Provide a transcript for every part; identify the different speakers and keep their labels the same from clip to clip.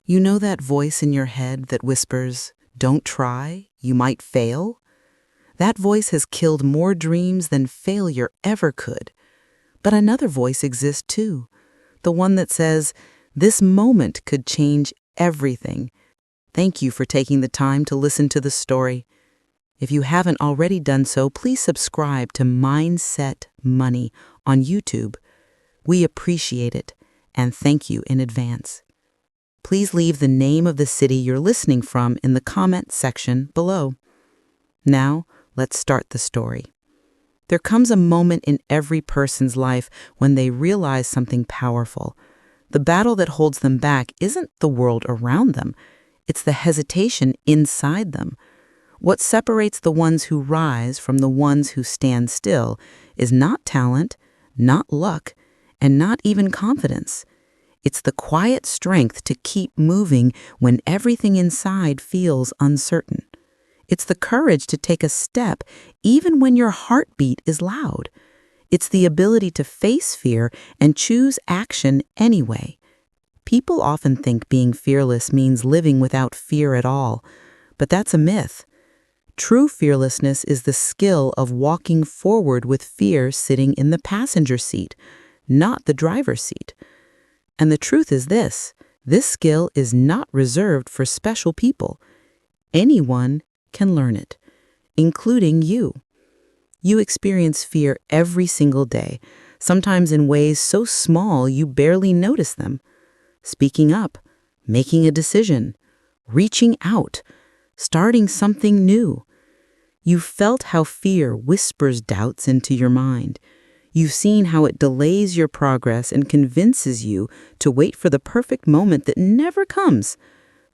Speaker 1: You know that voice in your head that whispers, "Don't try, you might fail"? That voice has killed more dreams than failure ever could. But another voice exists too, the one that says, "This moment could change everything." Thank you for taking the time to listen to the story. If you haven't already done so, please subscribe to Mindset Money on YouTube. We appreciate it, and thank you in advance. Please leave the name of the city you're listening from in the comment section below. Now, let's start the story. There comes a moment in every person's life when they realize something powerful. The battle that holds them back isn't the world around them, it's the hesitation inside them. What separates the ones who rise from the ones who stand still is not talent, not luck, and not even confidence. It's the quiet strength to keep moving when everything inside feels uncertain. It's the courage to take a step even when your heartbeat is loud. It's the ability to face fear and choose action anyway. People often think being fearless means living without fear at all, but that's a myth. True fearlessness is the skill of walking forward with fear sitting in the passenger seat, not the driver's seat. And the truth is this skill is not reserved for special people. Anyone can learn it, including you. You experience fear every single day, sometimes in ways so small you barely notice them. Speaking up, making a decision, reaching out, starting something new. You've felt how fear whispers doubts into your mind. You've seen how it delays your progress and convinces you to wait for the perfect moment that never comes.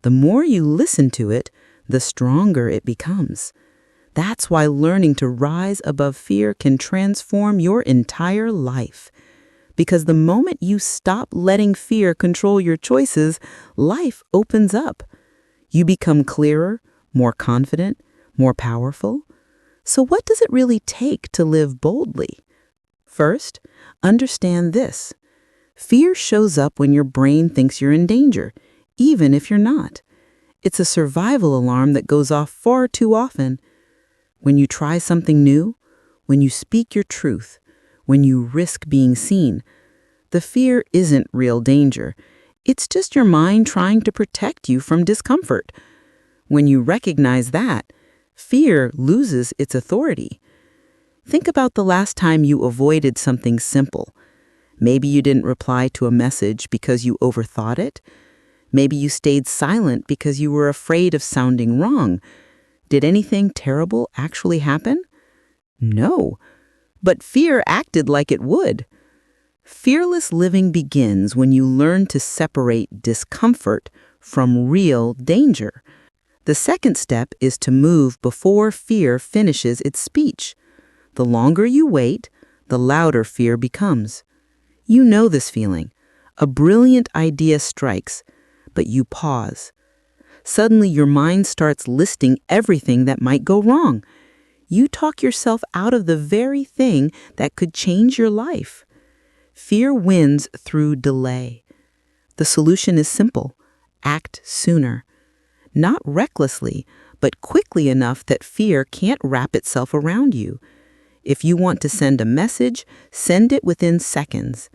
Speaker 1: The more you listen to it, the stronger it becomes. That's why learning to rise above fear can transform your entire life. Because the moment you stop letting fear control your choices, life opens up. You become clearer, more confident, more powerful. So what does it really take to live boldly? First, understand this. Fear shows up when your brain thinks you're in danger, even if you're not. It's a survival alarm that goes off far too often. When you try something new, when you speak your truth, when you risk being seen, the fear isn't real danger. It's just your mind trying to protect you from discomfort. When you recognize that, fear loses its authority. Think about the last time you avoided something simple. Maybe you didn't reply to a message because you overthought it. Maybe you stayed silent because you were afraid of sounding wrong. Did anything terrible actually happen? No, but fear acted like it would. Fearless living begins when you learn to separate discomfort from real danger. The second step is to move before fear finishes its speech. The longer you wait, the louder fear becomes. You know this feeling. A brilliant idea strikes, but you pause. Suddenly your mind starts listing everything that might go wrong. You talk yourself out of the very thing that could change your life. Fear wins through delay. The solution is simple. Act sooner. Not recklessly, but quickly enough that fear can't wrap itself around you. If you want to send a message, send it within seconds.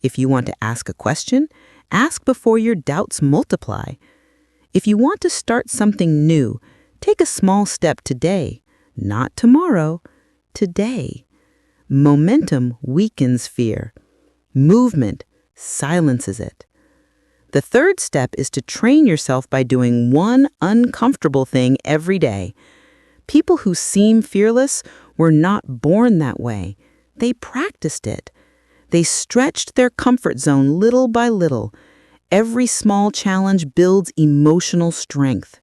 Speaker 1: If you want to ask a question, ask before your doubts multiply. If you want to start something new, take a small step today, not tomorrow, today. Momentum weakens fear. Movement silences it. The third step is to train yourself by doing one uncomfortable thing every day. People who seem fearless were not born that way. They practiced it. They stretched their comfort zone little by little. Every small challenge builds emotional strength.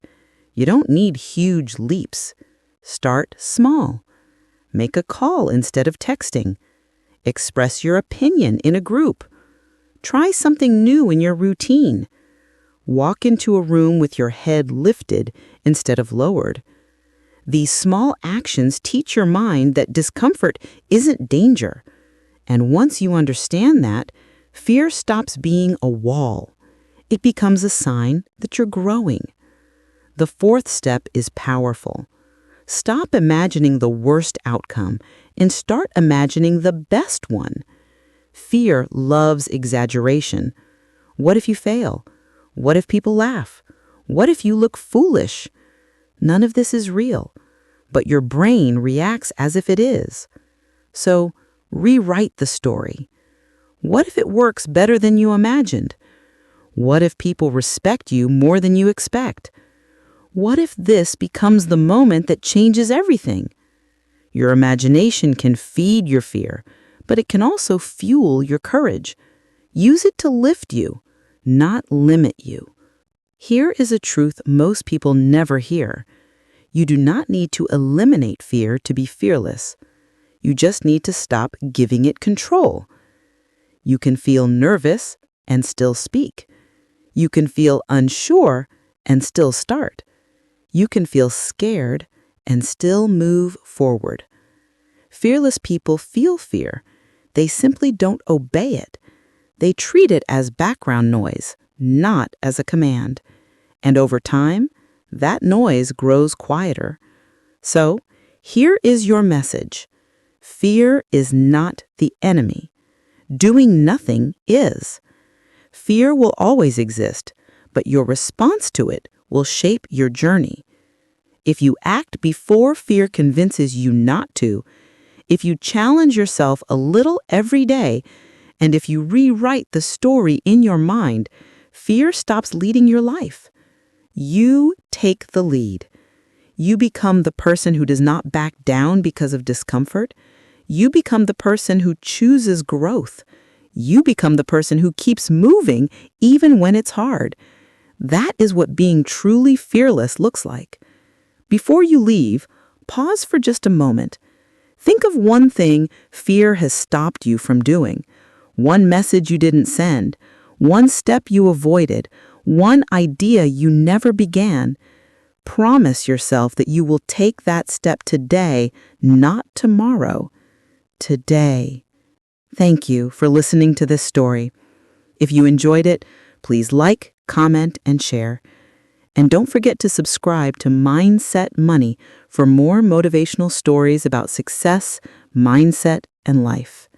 Speaker 1: You don't need huge leaps. Start small. Make a call instead of texting. Express your opinion in a group. Try something new in your routine. Walk into a room with your head lifted instead of lowered. These small actions teach your mind that discomfort isn't danger. And once you understand that, fear stops being a wall. It becomes a sign that you're growing. The fourth step is powerful. Stop imagining the worst outcome and start imagining the best one. Fear loves exaggeration. What if you fail? What if people laugh? What if you look foolish? None of this is real, but your brain reacts as if it is. So rewrite the story. What if it works better than you imagined? What if people respect you more than you expect? What if this becomes the moment that changes everything? Your imagination can feed your fear, but it can also fuel your courage. Use it to lift you, not limit you. Here is a truth most people never hear. You do not need to eliminate fear to be fearless. You just need to stop giving it control. You can feel nervous and still speak. You can feel unsure and still start. You can feel scared and still move forward. Fearless people feel fear. They simply don't obey it. They treat it as background noise, not as a command. And over time, that noise grows quieter. So, here is your message. Fear is not the enemy. Doing nothing is. Fear will always exist, but your response to it will shape your journey. If you act before fear convinces you not to, if you challenge yourself a little every day, and if you rewrite the story in your mind, fear stops leading your life. You take the lead. You become the person who does not back down because of discomfort. You become the person who chooses growth. You become the person who keeps moving even when it's hard. That is what being truly fearless looks like. Before you leave, pause for just a moment. Think of one thing fear has stopped you from doing, one message you didn't send, one step you avoided, one idea you never began. Promise yourself that you will take that step today, not tomorrow. Today. Thank you for listening to this story. If you enjoyed it, please like, comment, and share. And don't forget to subscribe to Mindset Money for more motivational stories about success, mindset, and life.